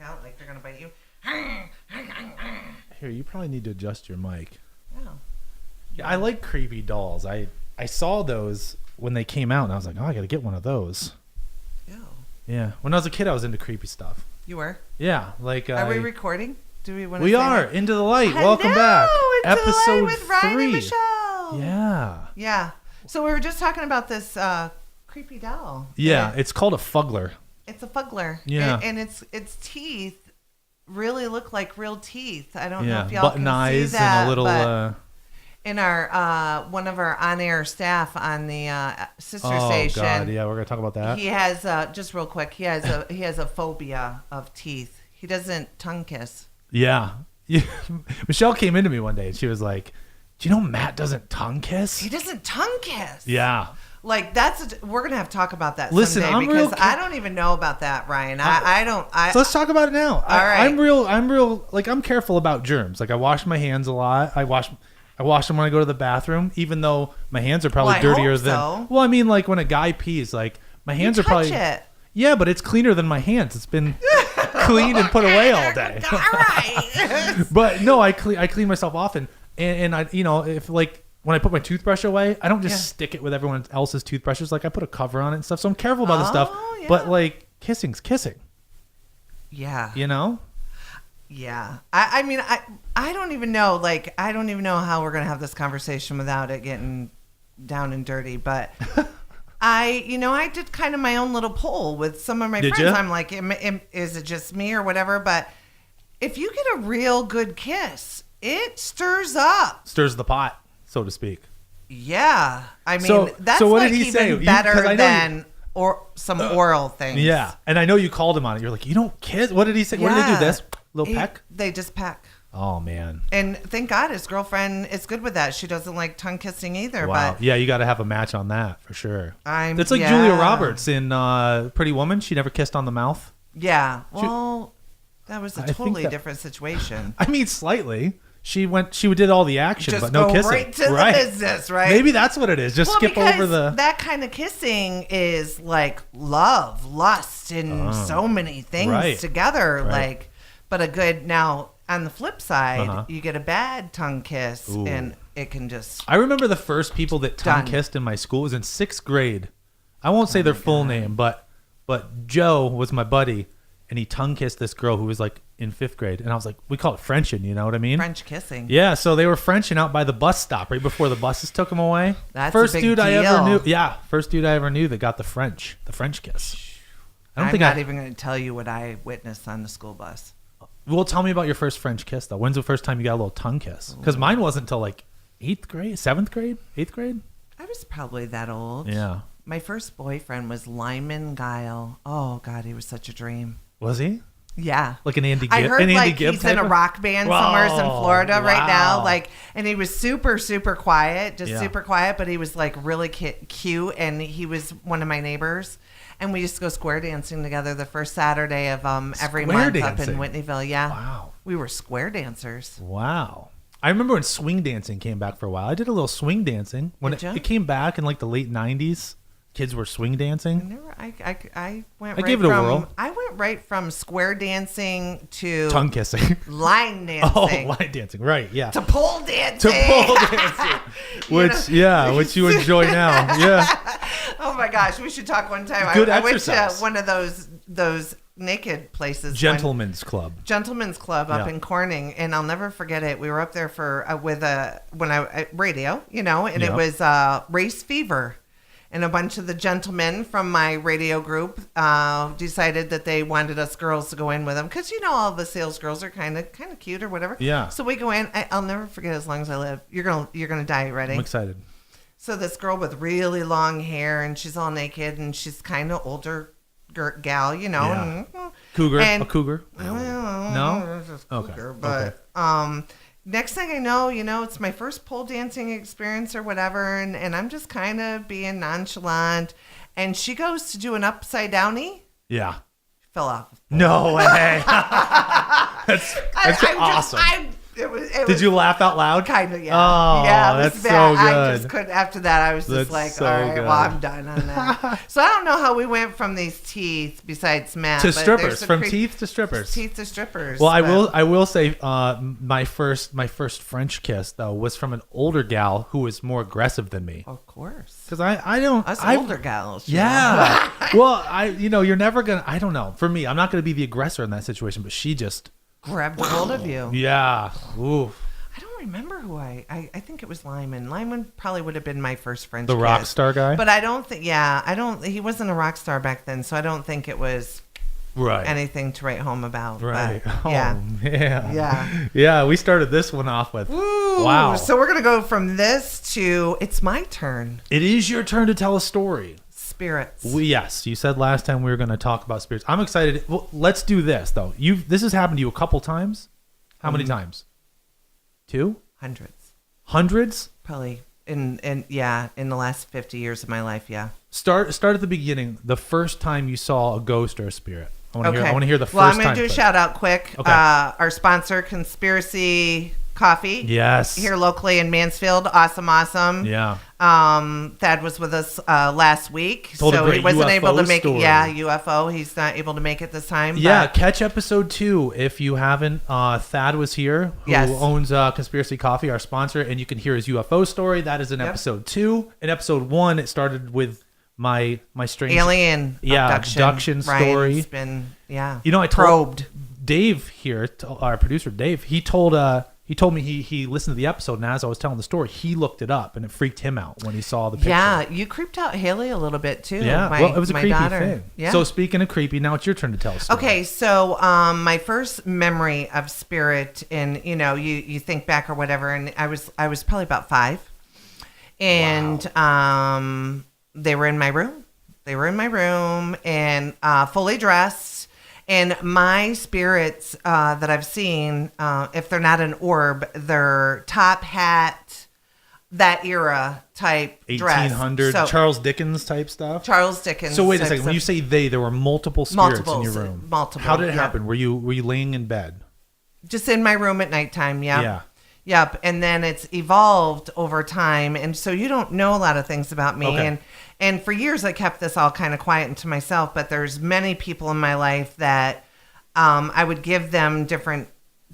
out like they're going to bite you. Here, you probably need to adjust your mic. Oh. Yeah, I like creepy dolls. I saw those when they came out, and I was like, oh, I got to get one of those. Ew. Yeah. When I was a kid, I was into creepy stuff. You were? Yeah. Like. Are we recording? Do we want to We are. that? Into the Light. Hello, Welcome back. Into the Light Episode with Ryan 3. and Michelle. Yeah. Yeah. So we were just talking about this creepy doll. Yeah. It's called a fuggler. It's a fuggler. Yeah. And its teeth really look like real teeth. I don't know Yeah. if y'all Button can eyes see that, and a little. in our one of our on-air staff on the sister station. Oh God, yeah, we're gonna talk about that. He has just real quick. He has a phobia of teeth. He doesn't tongue kiss. Yeah. Michelle came into me one day and she was like, "Do you know Matt doesn't tongue kiss?" He doesn't tongue kiss. Yeah. Like we're gonna have to talk about that Listen, someday because I don't even know about that, Ryan. I don't. So let's talk about it now. All right. I'm real. Like I'm careful about germs. Like I wash my hands a lot. I wash them when I go to the bathroom, even though my hands are probably dirtier than. So. Well, I mean, like when a guy pees, like my hands are probably. It. Yeah, but it's cleaner than my hands. It's been cleaned and put away all day. All right. But no, I clean myself off and I if like when I put my toothbrush away, I don't just stick it with everyone else's toothbrushes. Like I put a cover on it and stuff. So I'm careful about this stuff. Yeah. But like kissing's kissing. Yeah. You know? Yeah. I mean, I don't even know. Like, I don't even know how we're going to have this conversation without it getting down and dirty. But I did kind of my own little poll with some of my friends. Ya? I'm like, is it just me or whatever? But if you get a real good kiss, it stirs the pot, so to speak. Yeah. I mean, So that's what like did he say? even better 'Cause I know than some oral things. Yeah. And I know you called him on it. You're like, you don't kiss? What did he say? Yeah. What did they do? This? Little peck? They just peck. Oh, man. And thank God his girlfriend is good with that. She doesn't like tongue kissing either. Wow. But Yeah, you got to have a match on that for sure. It's like Julia Roberts in Pretty Woman. She never kissed on the mouth. Yeah. Well, that was a totally different situation. I mean, slightly. She did all the action, Just but no go kissing. right to the business, right? Maybe that's what it is. Just skip over the. That kind of kissing is like love, lust, and so many things together. Right. Like, but a good now. On the flip side, you get a bad tongue kiss, and it can just. I remember the first people that tongue kissed in my school was in 6th grade. I won't say their full name, but Joe was my buddy, and he tongue kissed this girl who was like in 5th grade, and I was like, we call it Frenching, you know what I mean? French kissing. Yeah, so they were Frenching out by the bus stop right before the buses took them away. That's first a big dude deal. I ever knew. Yeah, first dude I ever knew that got the French kiss. I'm not even going to tell you what I witnessed on the school bus. Well, tell me about your first French kiss, though. When's the first time you got a little tongue kiss? Because mine wasn't until like 8th grade, 7th grade, 8th grade. I was probably that old. Yeah. My first boyfriend was Lyman Guile. Oh, God, he was such a dream. Was he? Yeah. Like an Andy Gibb? I heard like Gibb he's in a rock band somewhere in Florida right now. Like, and he was super, super quiet, super quiet, but he was like really cute. And he was one of my neighbors. And we used to go square dancing together the first Saturday of every month up in Whitneyville. Yeah. Wow. We were square dancers. Wow. I remember when swing dancing came back for a while. I did a little swing dancing when it came back in like the late 90s. Kids were swing dancing. I gave it a whirl. I went right from square dancing to tongue kissing, line dancing. Oh, line dancing, right? Yeah. To pole dancing. Which you enjoy now. Yeah. Oh my gosh, we should talk one time. Good I went exercise. to one of those naked places. Gentlemen's Club up in Corning, and I'll never forget it. We were up there for radio, and it was Race Fever. And a bunch of the gentlemen from my radio group decided that they wanted us girls to go in with them because all the sales girls are kind of cute or whatever. Yeah. So we go in. I'll never forget as long as I live. You're gonna die. Ready? I'm excited. So this girl with really long hair and she's all naked and she's kind of older gal, Yeah. And, cougar. And, a cougar. No. Cougar, Okay. But next thing I know, it's my first pole dancing experience or whatever, and I'm just kind of being nonchalant. And she goes to do an upside downy. Yeah. Fell off. No way. That's awesome. It Did you laugh out loud? Kind of, yeah. Oh, yeah, that's so good. I just couldn't. After that, I was just That's all right, good. well, I'm done on that. So I don't know how we went from these teeth, besides Matt. To but strippers. From teeth to strippers. Teeth to strippers. Well, I will say my first French kiss, though, was from an older gal who was more aggressive than me. Of course. Because I don't... Us older gals. Yeah. Well, you're never going to... I don't know. For me, I'm not going to be the aggressor in that situation, but she just... grabbed a hold of you. Yeah. Ooh. I don't remember who I think it was Lyman. Lyman probably would have been my first French The kiss. rock star guy? But I don't think, he wasn't a rock star back then, so I don't think it was anything to write home about. Right. But, yeah. Yeah. Yeah, we started this one off with, Ooh, wow. So we're going to go from this to, it's my turn. It is your turn to tell a story. Spirits. Yes, you said last time we were going to talk about spirits. I'm excited. Well, let's do this, though. This has happened to you a couple times. How many times? 2? Hundreds? Probably in the last 50 years of my life, yeah. Start at the beginning. The first time you saw a ghost or a spirit. I want to hear the first time. Well, I'm going to do a shout out quick. Okay. Our sponsor, Conspiracy Coffee. Yes. Here locally in Mansfield. Awesome. Yeah. Thad was with us last week. Told so he wasn't UFO able to make story. it. Yeah, UFO. He's not able to make it this time. Yeah, but catch episode 2 if you haven't. Thad was here, who owns Conspiracy Coffee, our sponsor, and you can hear his UFO story. That is in episode 2. In episode 1, it started with my strange alien abduction story. Ryan's been I probed. Dave here, our producer Dave. He told me he listened to the episode, and as I was telling the story, he looked it up, and it freaked him out when he saw the picture. Yeah, you creeped out Haley a little bit too. Yeah, well, it was a creepy daughter. thing. Yeah. So speaking of creepy, now it's your turn to tell a story. Okay, so my first memory of spirit, and you think back or whatever, and I was probably about 5, and they were in my room. They were in my room and fully dressed. And my spirits that I've seen, if they're not an orb, they're top hat, that era type 1800 dress. So, Charles Dickens type stuff. Charles Dickens. So wait a second. When you say there were multiple spirits in your room. Multiple. How did it happen? Were you laying in bed? Just in my room at nighttime. Yeah. Yeah. Yep. And then it's evolved over time, and so you don't know a lot of things about me. Okay. And for years I kept this all kind of quiet and to myself, but there's many people in my life that I would give them different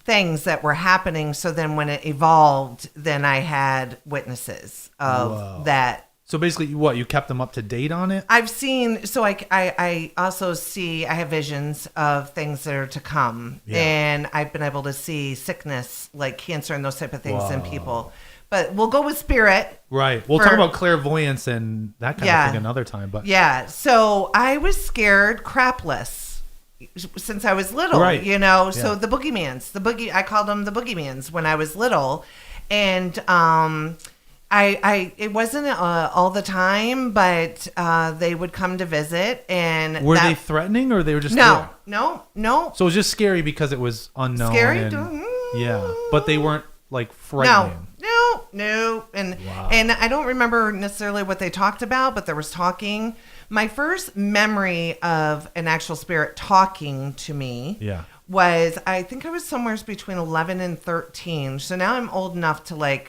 things that were happening. So then when it evolved, then I had witnesses of that. So basically, you kept them up to date on it? I've seen, so I also see, I have visions of things that are to come. Yeah. And I've been able to see sickness, like cancer and those type of things in people. But we'll go with spirit. Right. We'll talk about clairvoyance and that kind of thing another time. But yeah. So I was scared crapless since I was little. Right. So the boogeymans, I called them the boogeymans when I was little, and it wasn't all the time, but they would come to visit, and were they threatening or they were just no. So it was just scary because it was unknown. Scary. But they weren't like frightening. No, and I don't remember necessarily what they talked about, but there was talking. My first memory of an actual spirit talking to me was, I think I was somewhere between 11 and 13. So now I'm old enough to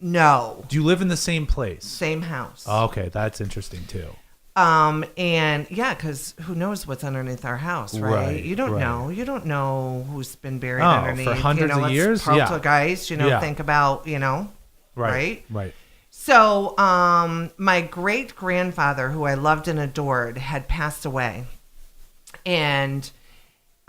know. Do you live in the same place? Same house. Oh, okay, that's interesting too. And because who knows what's underneath our house, right? You don't know. You don't know who's been buried underneath. For hundreds of years? Poltergeist, think about, right? Right. So, my great grandfather, who I loved and adored, had passed away. And,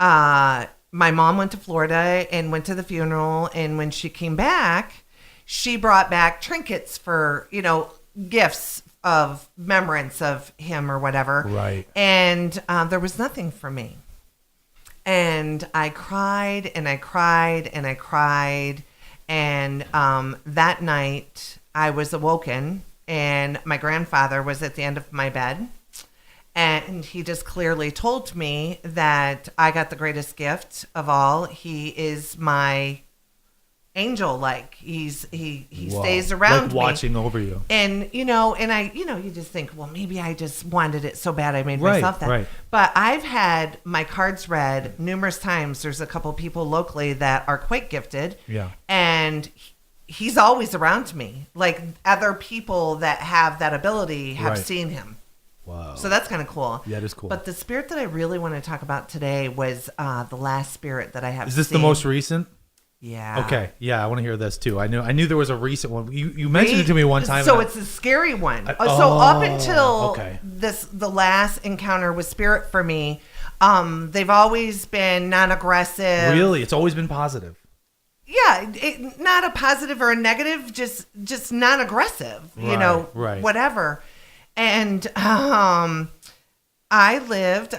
my mom went to Florida and went to the funeral. And when she came back, she brought back trinkets for, gifts of remembrance of him or whatever. Right. And there was nothing for me. And I cried and I cried and I cried. And that night I was awoken, and my grandfather was at the end of my bed. And he just clearly told me that I got the greatest gift of all. He is my angel like. He Whoa. stays around like watching me. over you. And you just think, well, maybe I just wanted it so bad I made myself that. Right. But I've had my cards read numerous times. There's a couple people locally that are quite gifted. Yeah. And he's always around me. Like other people that have that ability have seen him. Wow. So that's kind of cool. Yeah, it is cool. But the spirit that I really want to talk about today was the last spirit that I have seen. Is this the most recent? Yeah. Okay. Yeah, I want to hear this too. I knew there was a recent one. You mentioned it to me one time. So it's a scary one. So up until okay. the last encounter with spirit for me, they've always been non-aggressive. Really? It's always been positive. Yeah, not a positive or a negative, just non-aggressive. Right. Whatever. And I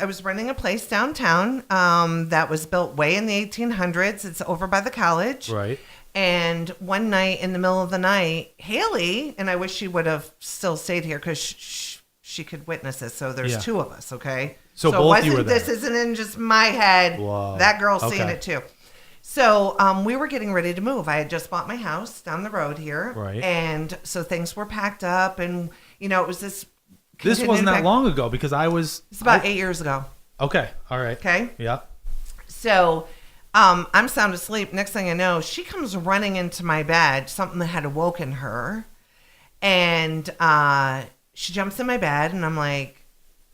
was renting a place downtown that was built way in the 1800s. It's over by the college. Right. And one night in the middle of the night, Haley, and I wish she would have still stayed here because she could witness this. So there's two of us, okay? So both you were there. This isn't in just my head. Whoa. That girl's seeing it too. So we were getting ready to move. I had just bought my house down the road here. Right. And so things were packed up and, it was this... This wasn't that long ago because It's about 8 years ago. Okay. All right. Okay. Yeah. So I'm sound asleep. Next thing I know, she comes running into my bed. Something that had awoken her. And she jumps in my bed and I'm like,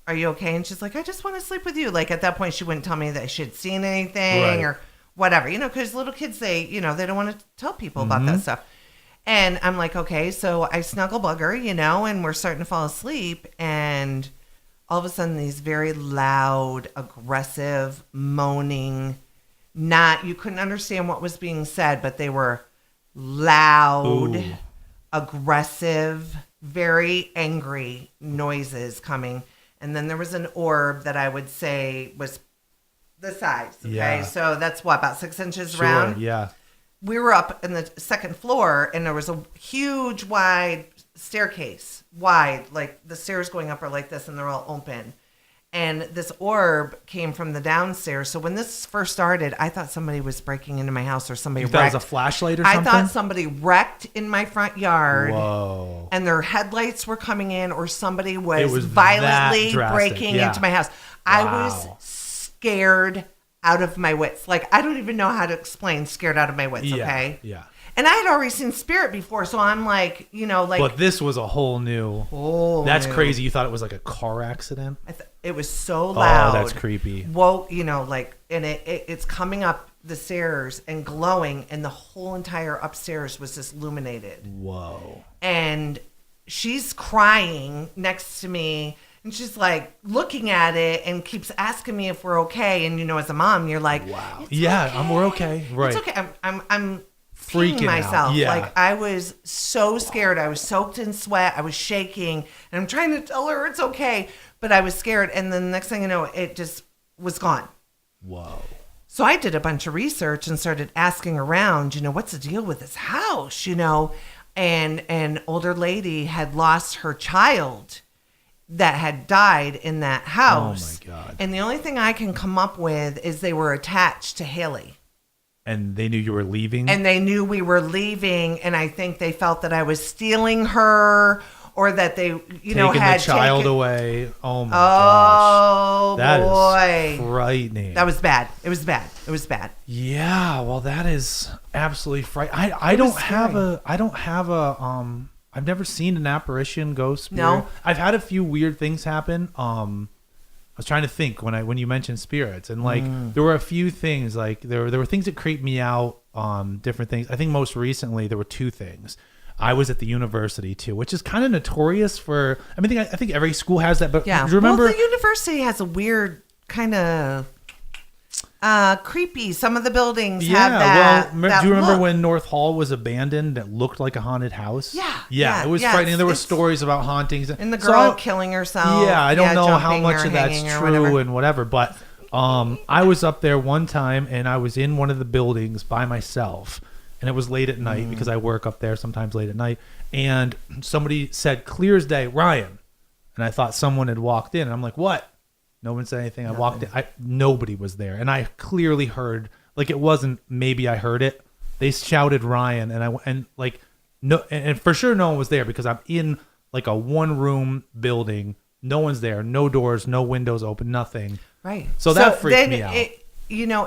are you okay? And she's like, I just want to sleep with you. Like at that point, she wouldn't tell me that she had seen anything or whatever, because little kids, they don't want to tell people about that stuff. And I'm like, okay, so I snuggle bug her, and we're starting to fall asleep. And all of a sudden, these very loud, aggressive, moaning, you couldn't understand what was being said, but they were loud, aggressive, very angry noises coming. And then there was an orb that I would say was the size. Okay. Yeah. So that's about 6 inches around. Yeah. We were up in the second floor and there was a huge wide staircase, like the stairs going up are like this and they're all open. And this orb came from the downstairs. So when this first started, I thought somebody was breaking into my house or somebody wrecked. It was a flashlight or something? I thought somebody wrecked in my front yard. Whoa. And their headlights were coming in or somebody was violently breaking into my house. Wow. I was scared out of my wits. Like, I don't even know how to explain scared out of my wits, okay? Yeah. And I had already seen spirit before, so I'm like, But this was a whole new... That's crazy. You thought it was like a car accident? It was so loud. Oh, that's creepy. Whoa, and it's coming up the stairs and glowing, and the whole entire upstairs was just illuminated. Whoa. And she's crying next to me, and she's like looking at it and keeps asking me if we're okay. And as a mom, you're like, wow, okay. We're okay, right? It's okay. I'm freaking myself. Out. Yeah. Like I was so scared. I was soaked in sweat. I was shaking, and I'm trying to tell her it's okay, but I was scared. And then the next thing you know, it just was gone. Whoa. So I did a bunch of research and started asking around, what's the deal with this house, and an older lady had lost her child that had died in that house. Oh my God. And the only thing I can come up with is they were attached to Haley. And they knew you were leaving? And they knew we were leaving, and I think they felt that I was stealing her or that they, taking the child away. Oh my gosh. That is frightening. That was bad. It was bad. Yeah, well that is absolutely frightening. I've never seen an apparition, ghost spirit. No. I've had a few weird things happen. I was trying to think when you mentioned spirits, and there were a few things like there were things that creeped me out. Different things. I think most recently there were two things. I was at the university too, which is kind of notorious for. I think every school has that. But yeah, do you remember? Well, the university has a weird kind of creepy. Some of the buildings have that. Well, do you remember when North Hall was abandoned? That looked like a haunted house. Yeah. It was frightening. There were stories about hauntings and the girl killing herself. Yeah, I don't know how much of that's true and whatever, but I was up there one time and I was in one of the buildings by myself, and it was late at night because I work up there sometimes late at night, and somebody said, "Clear as day, Ryan," and I thought someone had walked in, and I'm like, "What?" No one said anything. I walked in. Nobody was there. And I clearly heard, like it wasn't maybe I heard it. they shouted Ryan, and like no, and for sure no one was there because I'm in like a 1-room building. No one's there, no doors, no windows open, nothing. Right. So that freaked me out.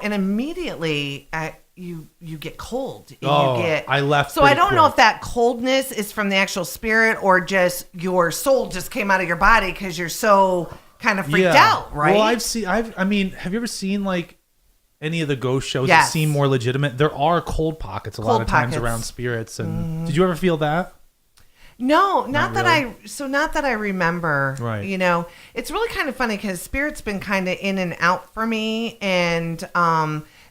And immediately you get cold. And I left. So I don't know if that coldness is from the actual spirit or just your soul just came out of your body because you're so kind of freaked out, right? Well, have you ever seen like any of the ghost shows that seem more legitimate? There are cold pockets a lot of times around spirits. And did you ever feel that? No, not that I remember. Right. It's really kind of funny because spirit's been kind of in and out for me. And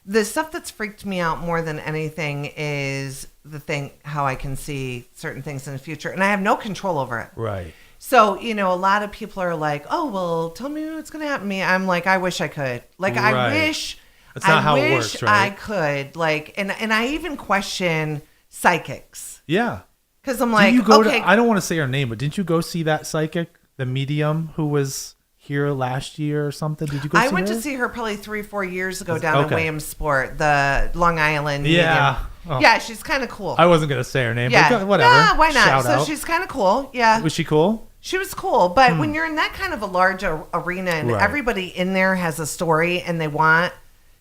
the stuff that's freaked me out more than anything is how I can see certain things in the future. And I have no control over it. Right. So, a lot of people are like, oh, well, tell me what's going to happen to me. I'm like, I wish I could. Like, right. I wish. That's not how it works, right? I could. Like, and I even question psychics. Yeah. Because I'm like, I don't want to say her name, but didn't you go see that psychic, the medium who was here last year or something? Did you go see her? I went to see her probably 3-4 years ago down in Williamsport, the Long Island medium. Oh. Yeah, she's kind of cool. I wasn't going to say her name, but whatever. Yeah, why not? Shout out. She's kind of cool. Yeah. Was she cool? She was cool. But when you're in that kind of a large arena and everybody in there has a story and they want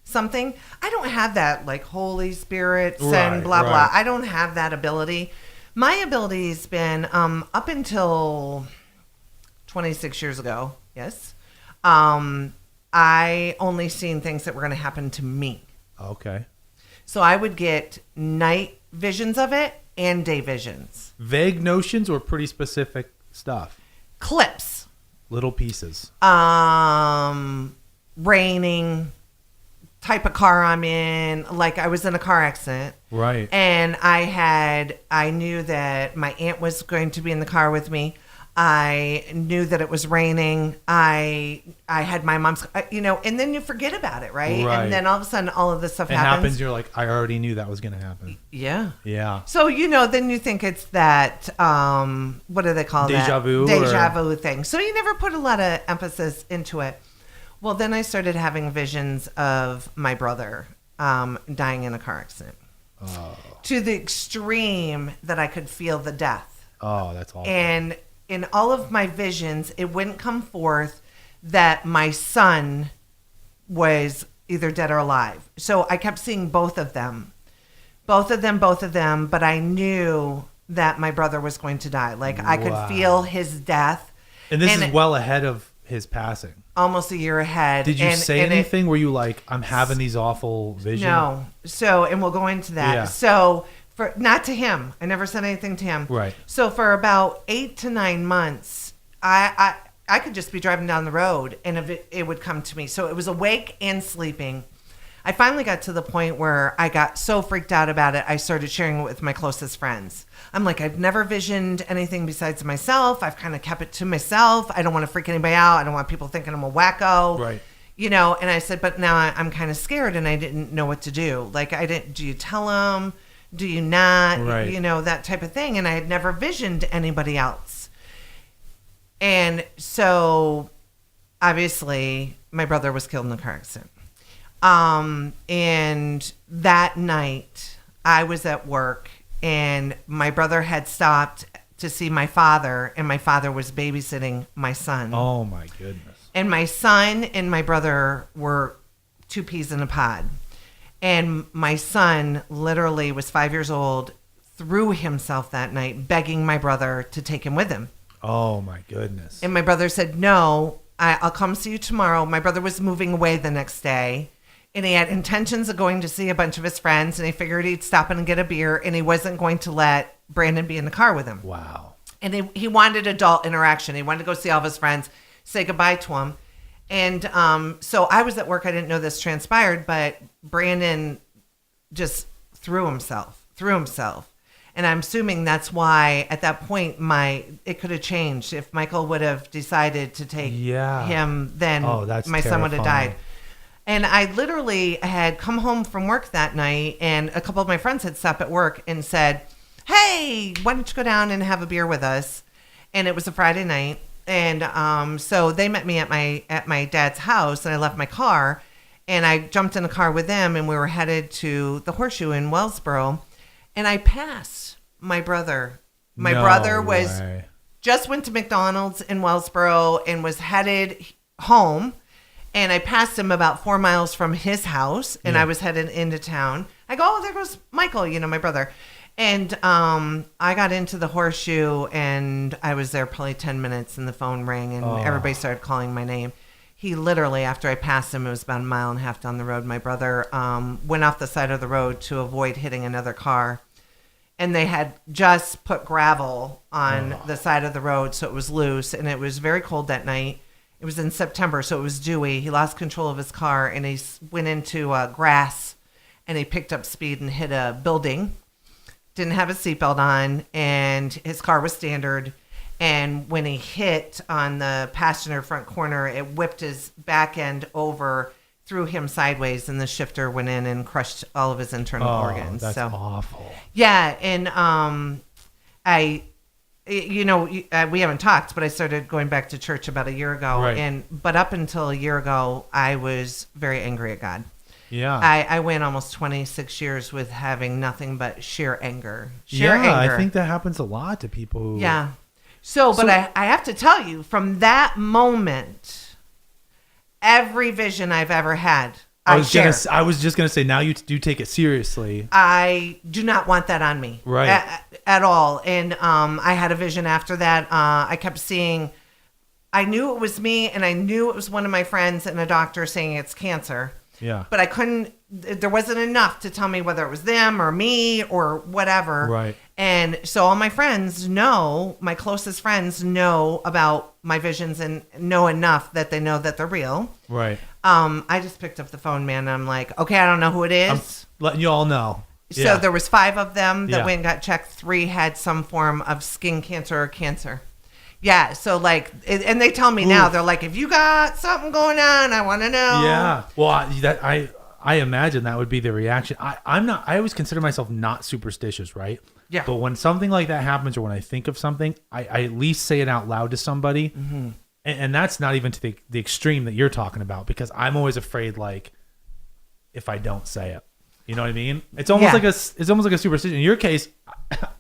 something, I don't have that, like Holy Spirit, send, blah, blah. I don't have that ability. My ability's been up until 26 years ago. Yes. I only seen things that were going to happen to me. Okay. So I would get night visions of it and day visions. Vague notions or pretty specific stuff? Clips. Little pieces. Raining. Type of car I'm in. Like I was in a car accident. Right. And I knew that my aunt was going to be in the car with me. I knew that it was raining. I had my mom's, and then you forget about it, right? And then all of a sudden, all of this stuff happens. You're like, I already knew that was going to happen. Yeah. Yeah. So, then you think it's that, what do they call Deja that? vu. Deja vu thing. So you never put a lot of emphasis into it. Well, then I started having visions of my brother dying in a car accident. Oh. To the extreme that I could feel the death. Oh, that's awful. And in all of my visions, it wouldn't come forth that my son was either dead or alive. So I kept seeing both of them. Both of them, but I knew that my brother was going to die. Like I could feel his death. And this is well ahead of his passing. Almost a year ahead. Did you say anything? Were you like, I'm having these awful visions? No. So, and we'll go into that. Yeah. So, not to him. I never said anything to him. Right. So, for about 8 to 9 months, I could just be driving down the road and it would come to me. So, it was awake and sleeping. I finally got to the point where I got so freaked out about it, I started sharing it with my closest friends. I'm like, I've never visioned anything besides myself. I've kind of kept it to myself. I don't want to freak anybody out. I don't want people thinking I'm a wacko. Right. And I said, but now I'm kind of scared and I didn't know what to do. Like, do you tell them? Do you not? Right. That type of thing. And I had never visioned anybody else. And so, obviously, my brother was killed in a car accident. And that night I was at work and my brother had stopped to see my father and my father was babysitting my son. Oh my goodness. And my son and my brother were 2 peas in a pod. And my son literally was 5 years old, threw himself that night begging my brother to take him with him. Oh my goodness. And my brother said, no, I'll come see you tomorrow. My brother was moving away the next day. And he had intentions of going to see a bunch of his friends, and he figured he'd stop in and get a beer, and he wasn't going to let Brandon be in the car with him. Wow. And he wanted adult interaction. He wanted to go see all of his friends, say goodbye to him. And so I was at work. I didn't know this transpired, but Brandon just threw himself. And I'm assuming that's why at that point it could have changed. If Michael would have decided to take him, then my son would have died. And I literally had come home from work that night, and a couple of my friends had stopped at work and said, hey, why don't you go down and have a beer with us? And it was a Friday night. And so they met me at my dad's house, and I left my car. And I jumped in a car with them, and we were headed to the Horseshoe in Wellsboro. And I passed my brother. My brother just went to McDonald's in Wellsboro and was headed home. And I passed him about 4 miles from his house, and I was headed into town. I go, oh, there goes Michael, my brother. And I got into the Horseshoe, and I was there probably 10 minutes, and the phone rang, and everybody started calling my name. He literally, after I passed him, it was about a mile and a half down the road, my brother went off the side of the road to avoid hitting another car. And they had just put gravel on the side of the road, so it was loose, and it was very cold that night. It was in September, so it was dewy. He lost control of his car, and he went into grass, and he picked up speed and hit a building. Didn't have a seatbelt on, and his car was standard. And when he hit on the passenger front corner, it whipped his back end over, threw him sideways, and the shifter went in and crushed all of his internal organs. That's awful. Yeah, and we haven't talked, but I started going back to church about a year ago. Right. But up until a year ago, I was very angry at God. Yeah. I went almost 26 years with having nothing but sheer anger. Anger. I think that happens a lot to people who... Yeah. But I have to tell you, from that moment, every vision I've ever had, I was just gonna say, now you do take it seriously. I do not want that on me, right? At all. And I had a vision after that. I kept seeing. I knew it was me, and I knew it was one of my friends and a doctor saying it's cancer. Yeah. But I couldn't. There wasn't enough to tell me whether it was them or me or whatever. Right. And so all my friends know, my closest friends know about my visions and know enough that they know that they're real. Right. I just picked up the phone, man. And I'm like, okay, I don't know who it is. I'm letting you all know. So there was 5 of them that went and got checked. 3 had some form of skin cancer or cancer. Yeah. So and they tell me now, they're like, if you got something going on, I want to know. Yeah. Well, I imagine that would be the reaction. I always consider myself not superstitious, right? Yeah. But when something like that happens, or when I think of something, I at least say it out loud to somebody. Mm-hmm. And that's not even to the extreme that you're talking about, because I'm always afraid, if I don't say it, you know what I mean? It's almost like a superstition. In your case,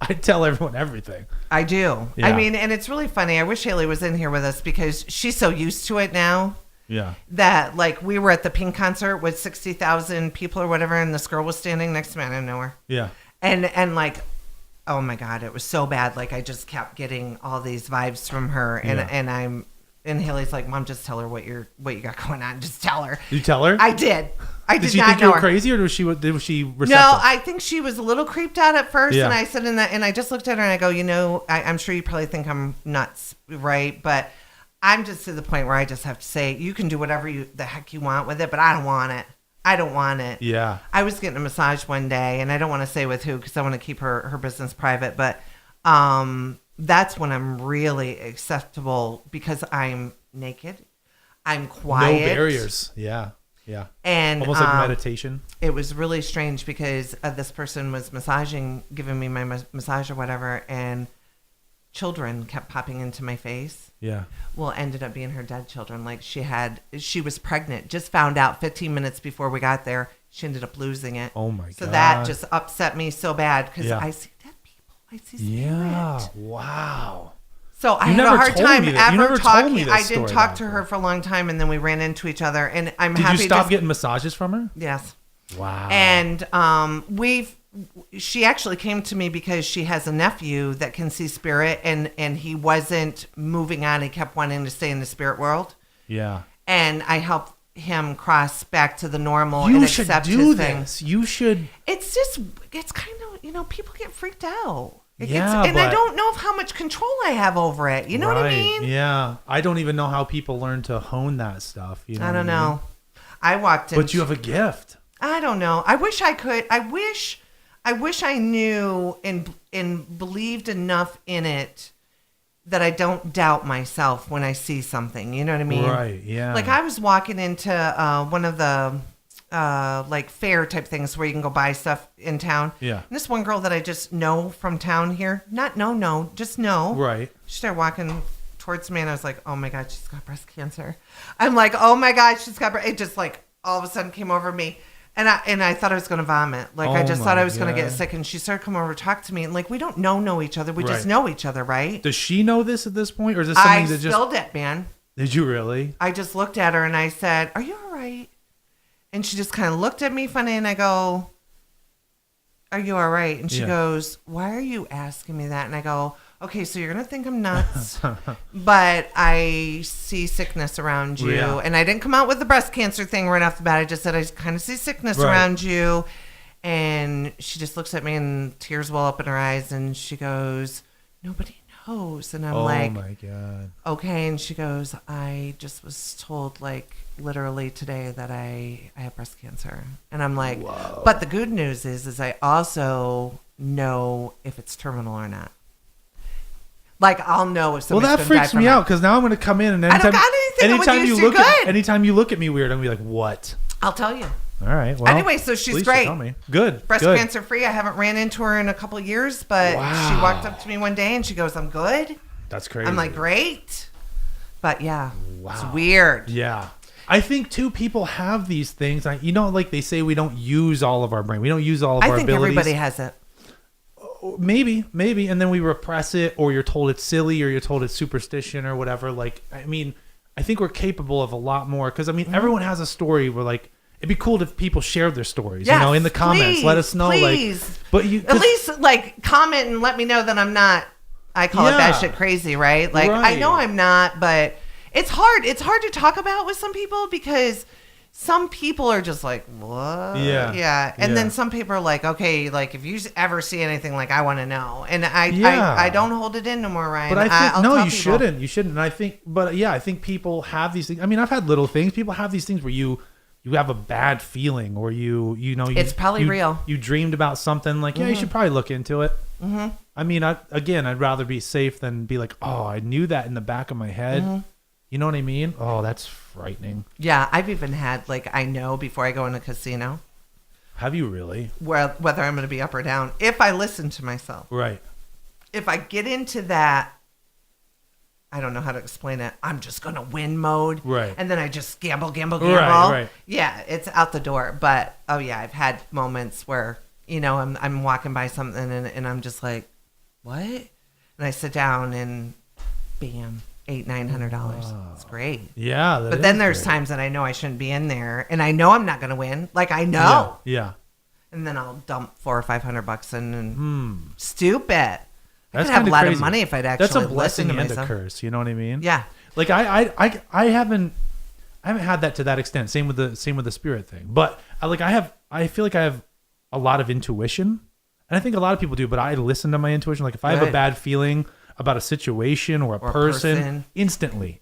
I tell everyone everything. I do. Yeah. I mean, and it's really funny. I wish Haley was in here with us, because she's so used to it now. Yeah. That we were at the Pink concert with 60,000 people or whatever, and this girl was standing next to me. I didn't know her. Yeah. And oh my God, it was so bad. I just kept getting all these vibes from her, and Haley's like, Mom, just tell her what you got going on. Just tell her. You tell her? I did. Did she think you were crazy, or was she receptive? No, I think she was a little creeped out at first, and I said and I just looked at her and I go, I'm sure you probably think I'm nuts, right? But I'm just to the point where I just have to say, you can do whatever the heck you want with it, but I don't want it. I don't want it. Yeah. I was getting a massage one day, and I don't want to say with who, because I want to keep her business private, but that's when I'm really acceptable, because I'm naked. I'm quiet. No barriers. Yeah. Yeah. And almost like meditation. It was really strange, because this person was giving me my massage or whatever, and children kept popping into my face. Yeah. Well, ended up being her dead children. She was pregnant. Just found out 15 minutes before we got there. She ended up losing it. Oh my God. So that just upset me so bad, because I see dead people. I see spirit. Yeah. Wow. So I had a hard time ever talking. I didn't talk to her for a long time, and then we ran into each other. And I'm happy. Did you stop getting massages from her? Yes. Wow. And she actually came to me because she has a nephew that can see spirit, and he wasn't moving on. He kept wanting to stay in the spirit world. Yeah. And I helped him cross back to the normal and accept his things. You should. It's kind of, people get freaked out. And I don't know how much control I have over it. You know what I mean? Yeah. I don't even know how people learn to hone that stuff. You know I don't know. I walked in. But you have a gift. I don't know. I wish I could. I wish I knew and believed enough in it that I don't doubt myself when I see something. You know what I mean? Right, yeah. I was walking into one of the fair type things where you can go buy stuff in town. Yeah. And this one girl that I just know from town here, just know. Right. She started walking towards me, and I was like, oh my God, she's got breast cancer. I'm like, oh my God, she's got it just all of a sudden came over me. And I thought I was going to vomit. Like, I just thought I was going to get sick. And she started coming over to talk to me. And, like, we don't know each other. We just know each other, right? Does she know this at this point? Or is this something that just... I spilled it, man. Did you really? I just looked at her and I said, are you all right? And she just kind of looked at me funny. And I go, are you all right? And she goes, why are you asking me that? And I go, okay, so you're going to think I'm nuts, but I see sickness around you. Yeah. And I didn't come out with the breast cancer thing right off the bat. I just said, I kind of see sickness around you. And she just looks at me and tears well up in her eyes. And she goes, nobody knows. And I'm like, oh my God. Okay. And she goes, I just was told like literally today that I have breast cancer. And I'm like, whoa. But the good news is I also know if it's terminal or not. Like, I'll know if somebody's that freaks me out because now I'm going to come in and anytime you look at me weird, I'm going to be like, what? I'll tell you. All right. Well, anyway, so she's great. Tell me. Good. Breast cancer free. I haven't ran into her in a couple of years, but she walked up to me one day and she goes, I'm good. That's crazy. I'm like, great. But yeah, it's weird. Yeah. I think too, people have these things. Like they say, we don't use all of our brain. We don't use all of our abilities. I think everybody has it. Maybe, and then we repress it, or you're told it's silly, or you're told it's superstition, or whatever. Like, I mean, I think we're capable of a lot more because everyone has a story where like it'd be cool if people shared their stories, in the comments. Let us know, please. But at least like comment and let me know that I'm not. I call it batshit crazy, right? Like I know I'm not, but it's hard. It's hard to talk about with some people because. Some people are just like, what? Yeah. And then some people are like, okay, like if you ever see anything, like I want to know. And I don't hold it in no more, Ryan. But I think, no, you shouldn't. You shouldn't. And I think people have these things. I mean, I've had little things. People have these things where you have a bad feeling or it's probably real. You dreamed about something like, you should probably look into it. Mm-hmm. I mean, I'd rather be safe than be like, oh, I knew that in the back of my head. Mm-hmm. You know what I mean? Oh, that's frightening. Yeah, I've even had, like, I know before I go in a casino. Have you really? Whether I'm going to be up or down. If I listen to myself. Right. If I get into that, I don't know how to explain it. I'm just going to win mode. Right. And then I just gamble. Right. Yeah, it's out the door. But, I've had moments where, I'm walking by something and I'm just like, what? And I sit down and bam. $800-900. Wow. It's great. Yeah. But then there's times that I know I shouldn't be in there and I know I'm not going to win. Like I know. Yeah. And then I'll dump $400 or $500 in and stupid. I could have a lot of money if I'd actually listen to myself. That's a blessing and a curse. You know what I mean? Yeah. Like I haven't had that to that extent. Same with the spirit thing. But I feel like I have a lot of intuition. And I think a lot of people do, but I listen to my intuition. Like if I have a bad feeling about a situation or a person, instantly.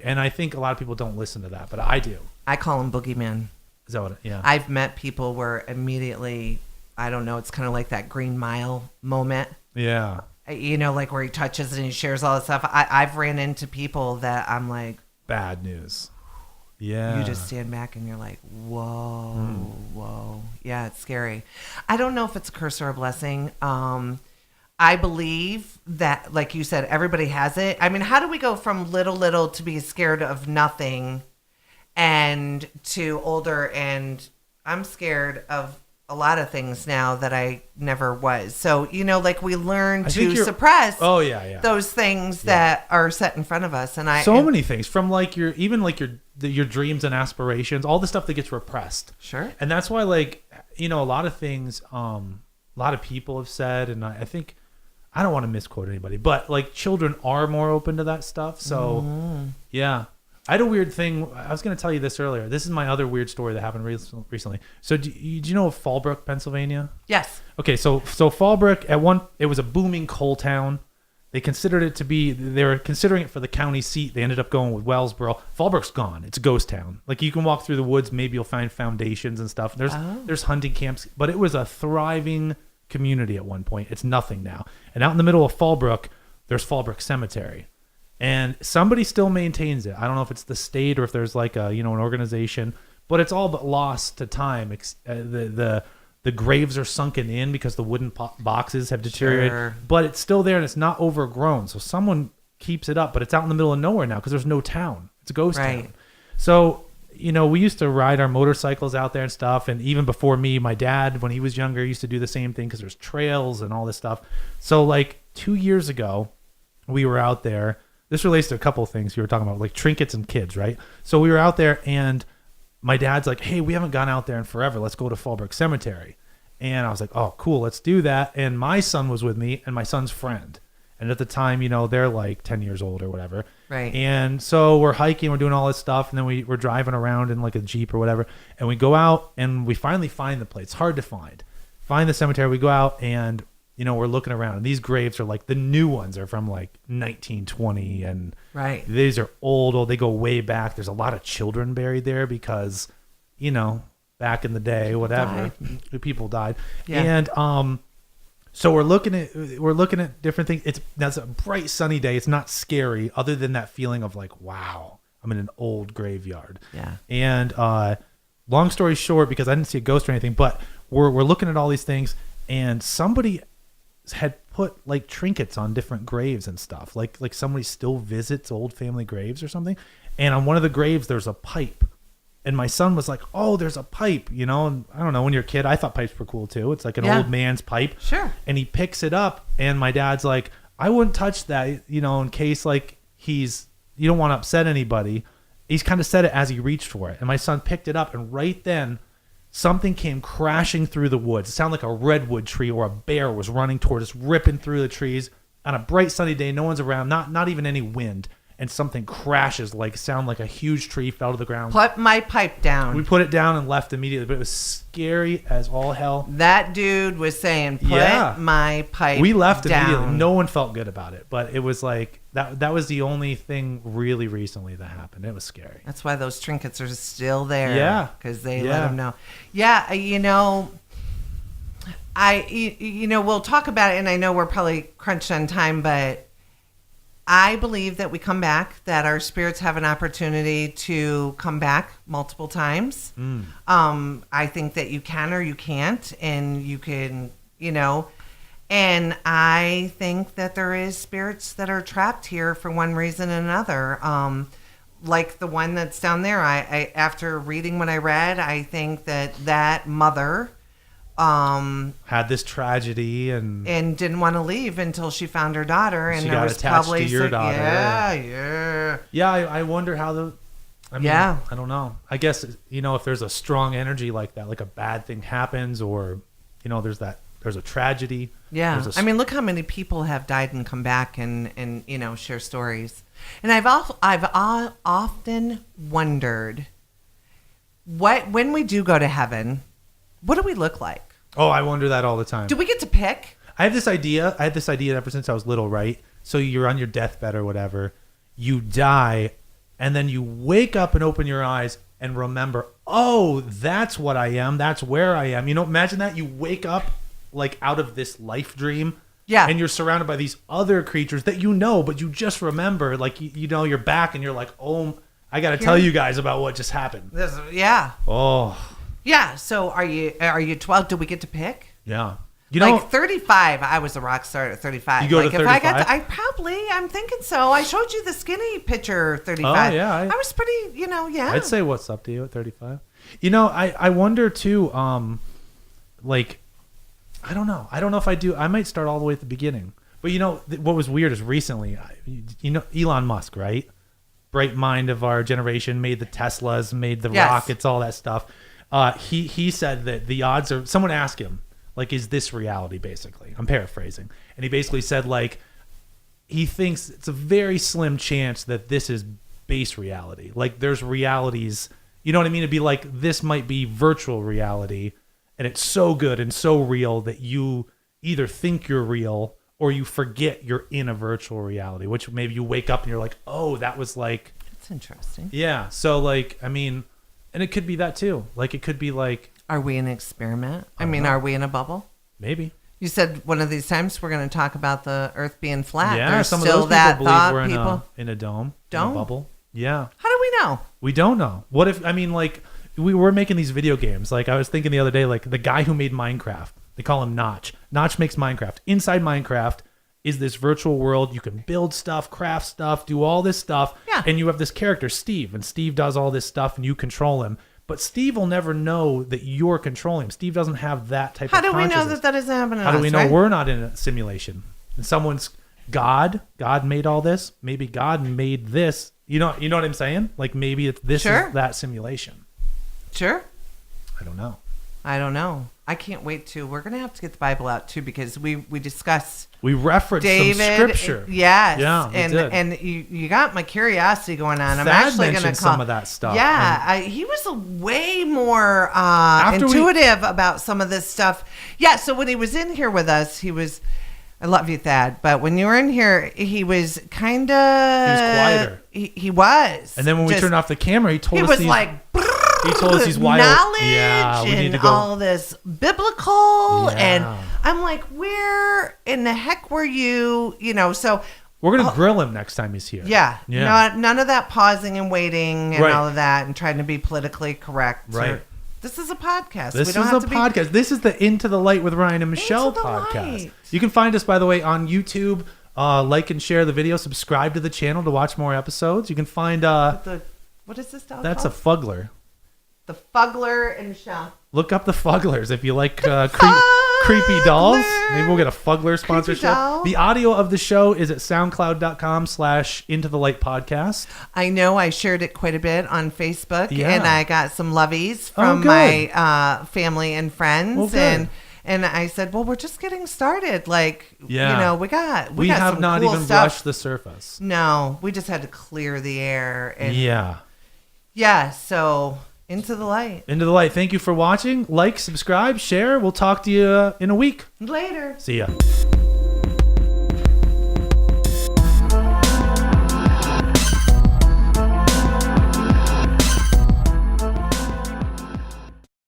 And I think a lot of people don't listen to that, but I do. I call him boogeyman. Is that what? Yeah. I've met people where immediately, I don't know, it's kind of like that Green Mile moment. Yeah. Like where he touches and he shares all this stuff. I've ran into people that I'm like, bad news. Yeah. You just stand back and you're like, whoa. Yeah, it's scary. I don't know if it's a curse or a blessing. I believe that, like you said, everybody has it. I mean, how do we go from little to be scared of nothing and to older and I'm scared of a lot of things now that I never was. So, like we learn to suppress those things that are set in front of us. And many things from like your dreams and aspirations, all the stuff that gets repressed. Sure. And that's why like, a lot of things, a lot of people have said, and I think, I don't want to misquote anybody, but like children are more open to that stuff. So yeah, I had a weird thing. I was going to tell you this earlier. This is my other weird story that happened recently. So do you know of Fallbrook, Pennsylvania? Yes. Okay. So Fallbrook it was a booming coal town. They were considering it for the county seat. They ended up going with Wellsboro. Fallbrook's gone. It's a ghost town. Like you can walk through the woods. Maybe you'll find foundations and stuff. There's hunting camps, but it was a thriving community at one point. It's nothing now. And out in the middle of Fallbrook, there's Fallbrook Cemetery. And somebody still maintains it. I don't know if it's the state or if there's like an organization, but it's all but lost to time. The graves are sunken in because the wooden boxes have deteriorated, but it's still there and it's not overgrown. So someone keeps it up, but it's out in the middle of nowhere now because there's no town. It's a ghost town. So we used to ride our motorcycles out there and stuff. And even before me, my dad, when he was younger, used to do the same thing because there's trails and all this stuff. So like 2 years ago, we were out there. This relates to a couple of things you were talking about, like trinkets and kids, right? So we were out there and my dad's like, hey, we haven't gone out there in forever. Let's go to Fallbrook Cemetery. And I was like, oh, cool, let's do that. And my son was with me and my son's friend. And at the time, they're like 10 years old or whatever. Right. And so we're hiking, we're doing all this stuff. And then we're driving around in like a Jeep or whatever. And we go out and we finally find the place. It's hard to find. Find the cemetery. We go out and, we're looking around. And these graves are like, the new ones are from like 1920. And right. These are old. They go way back. There's a lot of children buried there because, back in the day, whatever, people died. Yeah. And, so we're looking at different things. That's a bright sunny day. It's not scary other than that feeling of like, wow, I'm in an old graveyard. Yeah. And long story short, because I didn't see a ghost or anything, but we're looking at all these things and somebody had put like trinkets on different graves and stuff. Like somebody still visits old family graves or something. And on one of the graves, there's a pipe. And my son was like, oh, there's a pipe, and I don't know, when you're a kid, I thought pipes were cool too. It's like an old man's pipe. Sure. And he picks it up and my dad's like, I wouldn't touch that, in case like you don't want to upset anybody. He's kind of said it as he reached for it. And my son picked it up and right then something came crashing through the woods. It sounded like a redwood tree or a bear was running towards us, ripping through the trees on a bright sunny day. No one's around, not even any wind. And something crashes, sound like a huge tree fell to the ground. Put my pipe down. We put it down and left immediately, but it was scary as all hell. That dude was saying, put my pipe down. We left immediately. No one felt good about it, but it was like, that was the only thing really recently that happened. It was scary. That's why those trinkets are still there. Yeah. Because they let them know. Yeah, we'll talk about it, and I know we're probably crunched on time, but I believe that we come back, that our spirits have an opportunity to come back multiple times. I think that you can or you can't, and you can, and I think that there is spirits that are trapped here for one reason or another. Like the one that's down there, I after reading what I read, I think that mother had this tragedy and didn't want to leave until she found her daughter, and she there got was attached probably to your daughter. I wonder how I don't know. I guess if there's a strong energy like that, like a bad thing happens, or there's a tragedy. Yeah, look how many people have died and come back and share stories. And I've often wondered when we do go to heaven, what do we look like? Oh, I wonder that all the time. Do we get to pick? I had this idea ever since I was little, right? So you're on your deathbed or whatever. You die, and then you wake up and open your eyes and remember, oh, that's what I am. That's where I am. Imagine that. You wake up like out of this life dream. Yeah. And you're surrounded by these other creatures that but you just remember. Like, you're back and you're like, oh, I got to tell you guys about what just happened. Yeah. Oh. Yeah, so are you 12? Do we get to pick? Yeah. 35, I was a rock star at 35. You go to 35? I'm thinking so. I showed you the skinny picture 35. Oh, yeah. I was pretty, yeah. I'd say what's up to you at 35. I wonder too, I don't know. I don't know if I do. I might start all the way at the beginning. But what was weird is recently, Elon Musk, right? Bright mind of our generation, made the Teslas, made the rockets, all that stuff. He said that the odds are, someone asked him, is this reality, basically? I'm paraphrasing. And he basically said, he thinks it's a very slim chance that this is base reality. There's realities, you know what I mean? It'd be this might be virtual reality, and it's so good and so real that you either think you're real or you forget you're in a virtual reality, which maybe you wake up and you're like, oh, that was That's interesting. Yeah. So, and it could be that too. It could be are we in an experiment? Are we in a bubble? Maybe. You said one of these times we're going to talk about the Earth being flat. Yeah, There's some still of those people believe we're in a dome. Dome? In a bubble. Yeah. How do we know? We don't know. What if, we were making these video games. I was thinking the other day, the guy who made Minecraft, they call him Notch. Notch makes Minecraft. Inside Minecraft, is this virtual world. You can build stuff, craft stuff, do all this stuff. Yeah. And you have this character, Steve, and Steve does all this stuff and you control him. But Steve will never know that you're controlling him. Steve doesn't have that type of consciousness. How do we know that isn't happening? How do we know we're not in a simulation? And someone's God made all this. Maybe God made this. You know what I'm saying? Like maybe this is that simulation. Sure. I don't know. I can't wait to. We're going to have to get the Bible out too, because we discuss. We referenced David, some scripture. Yes. Yeah, and you got my curiosity going on. I'm Thad actually going to call some of that stuff. Yeah, he was way more intuitive about some of this stuff. Yeah, so when he was in here with us, he was. I love you, Thad. But when you were in here, he was kind of. He was quieter. He was. And then when we turned off the camera, he told us. He was like. He told us he's wild. Knowledge yeah, we need to and go. all this biblical. Yeah. And I'm like, where in the heck were you? So. We're going to grill him next time he's here. Yeah. None of that pausing and waiting and all of that and trying to be politically correct. Right. This is a podcast. This is a podcast. This is the Into the Light with Ryan and Michele podcast. You can find us, by the way, on YouTube. Like and share the video. Subscribe to the channel to watch more episodes. You can find... what is this dog That's called? a Fuggler. The Fuggler and Michele. Look up the Fugglers if you like creepy dolls. Maybe we'll get a Fuggler sponsorship. The audio of the show is at soundcloud.com/Into the Light podcast. I know I shared it quite a bit on Facebook, Yeah. and I got some lovies from my family and friends. And I said, well, we're just getting started. Like, we got we have some not cool even stuff. brushed the surface. No, we just had to clear the air. And so Into the Light. Into the Light. Thank you for watching. Like, subscribe, share. We'll talk to you in a week. Later. See ya.